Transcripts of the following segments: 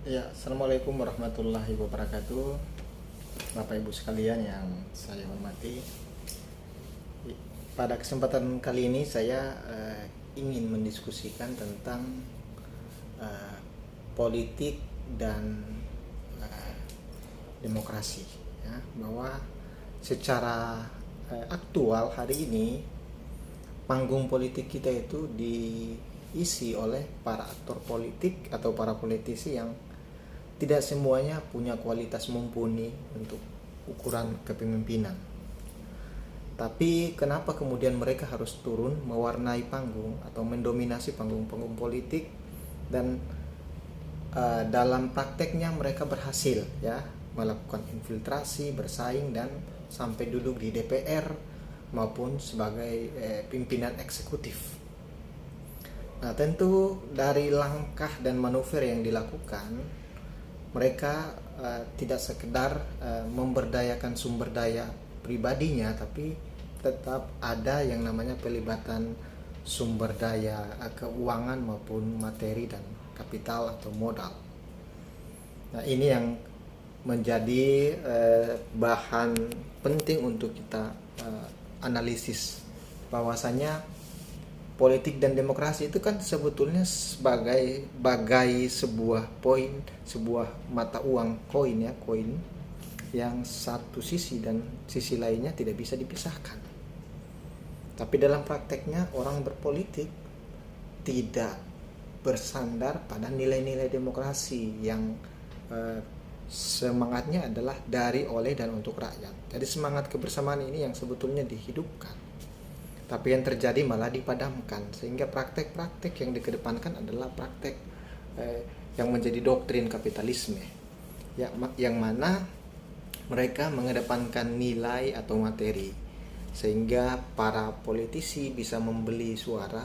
Ya, Assalamualaikum warahmatullahi wabarakatuh. Bapak Ibu sekalian yang saya hormati. Pada kesempatan kali ini saya ingin mendiskusikan tentang eh, politik dan eh, demokrasi. Ya, bahwa secara aktual hari ini panggung politik kita itu diisi oleh para aktor politik atau para politisi yang tidak semuanya punya kualitas mumpuni untuk ukuran kepemimpinan. Tapi kenapa kemudian mereka harus turun mewarnai panggung atau mendominasi panggung-panggung politik, dan dalam prakteknya mereka berhasil ya melakukan infiltrasi, bersaing, dan sampai duduk di DPR maupun sebagai pimpinan eksekutif. Nah, tentu dari langkah dan manuver yang dilakukan, mereka tidak sekedar memberdayakan sumber daya pribadinya, tapi tetap ada yang namanya pelibatan sumber daya keuangan maupun materi dan kapital atau modal. Nah, ini yang menjadi bahan penting untuk kita analisis, bahwasanya politik dan demokrasi itu kan sebetulnya sebagai sebuah poin, sebuah mata uang koin ya, koin yang satu sisi dan sisi lainnya tidak bisa dipisahkan. Tapi dalam prakteknya orang berpolitik tidak bersandar pada nilai-nilai demokrasi yang semangatnya adalah dari, oleh, dan untuk rakyat. Jadi semangat kebersamaan ini yang sebetulnya dihidupkan, tapi yang terjadi malah dipadamkan, sehingga praktek-praktek yang dikedepankan adalah praktek yang menjadi doktrin kapitalisme, yang mana mereka mengedepankan nilai atau materi, sehingga para politisi bisa membeli suara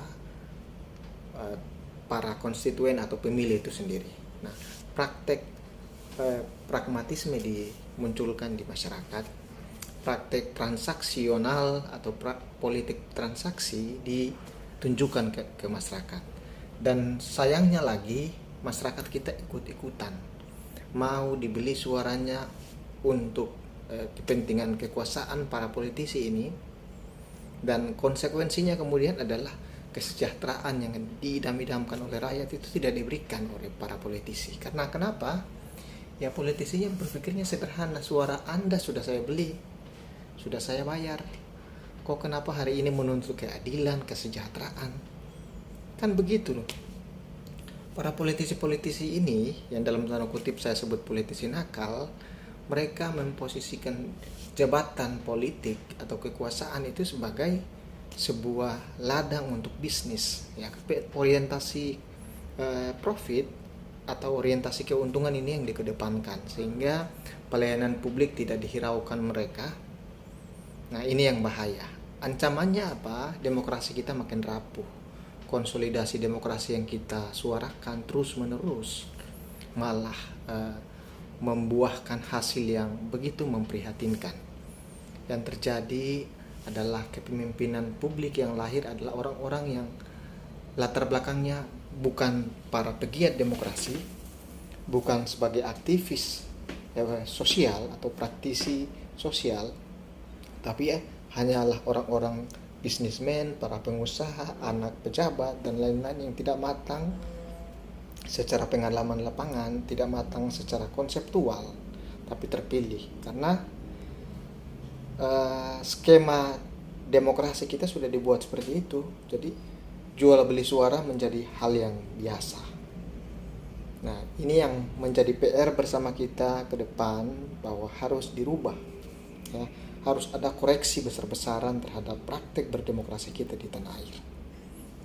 para konstituen atau pemilih itu sendiri. Nah, praktek pragmatisme dimunculkan di masyarakat, praktek transaksional atau politik transaksi ditunjukkan ke masyarakat. Dan sayangnya lagi, masyarakat kita ikut-ikutan mau dibeli suaranya untuk kepentingan kekuasaan para politisi ini, dan konsekuensinya kemudian adalah kesejahteraan yang diidam-idamkan oleh rakyat itu tidak diberikan oleh para politisi. Karena kenapa? Ya, politisinya berpikirnya sederhana, suara Anda sudah saya beli, sudah saya bayar. Kok kenapa hari ini menuntut keadilan, kesejahteraan? Kan begitu loh. Para politisi-politisi ini, yang dalam tanda kutip saya sebut politisi nakal, mereka memposisikan jabatan politik atau kekuasaan itu sebagai sebuah ladang untuk bisnis ya, orientasi profit atau orientasi keuntungan ini yang dikedepankan, sehingga pelayanan publik tidak dihiraukan mereka. Nah, ini yang bahaya. Ancamannya apa? Demokrasi kita makin rapuh. Konsolidasi demokrasi yang kita suarakan terus-menerus malah membuahkan hasil yang begitu memprihatinkan. Yang terjadi adalah kepemimpinan publik yang lahir adalah orang-orang yang latar belakangnya bukan para pegiat demokrasi, bukan sebagai aktivis sosial atau praktisi sosial, tapi hanyalah orang-orang bisnismen, para pengusaha, anak pejabat, dan lain-lain yang tidak matang secara pengalaman lapangan, tidak matang secara konseptual, tapi terpilih karena skema demokrasi kita sudah dibuat seperti itu. Jadi jual beli suara menjadi hal yang biasa. Nah, ini yang menjadi PR bersama kita ke depan, bahwa harus dirubah ya, harus ada koreksi besar-besaran terhadap praktek berdemokrasi kita di tanah air.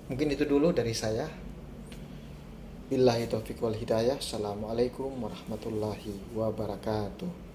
Mungkin itu dulu dari saya. Billahi taufiq wal hidayah. Assalamualaikum warahmatullahi wabarakatuh.